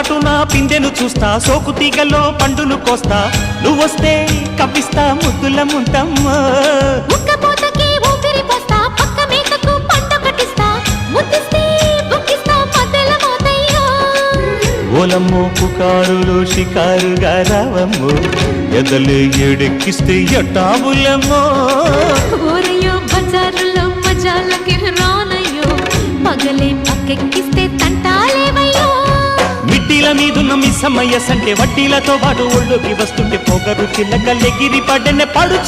చాటున పిందెను చూస్తా, సోకు తీగలో పండును కోస్తా, నువ్వొస్తే కప్పిస్తా ముద్దుల ముంతమ్మో. ఉక్కపోతకి ఊపిరి పోస్తా, పక్క మేకకు పంట కట్టిస్తా, ముద్దిస్తే బుక్కిస్తా మధ్యల మోతయ్యో. ఓలమ్మో పుకారులో షికారుగా రావమ్మో, ఎదలు ఎడెక్కిస్తే ఎట్టాబులమ్మో. ఊరయ్యో బజారులో మజాలకి రానయ్యో, పగలే పక్కెక్కిస్తే తంటాలేవయ్యో. మిట్టిల మీదున్న మిస్సమ్మయ్య సంటే వడ్డీలతో పాటు ఒళ్ళోకి వస్తుంటే పొగరు చిల్లకల్లెగిరి పడ్డనే పడు.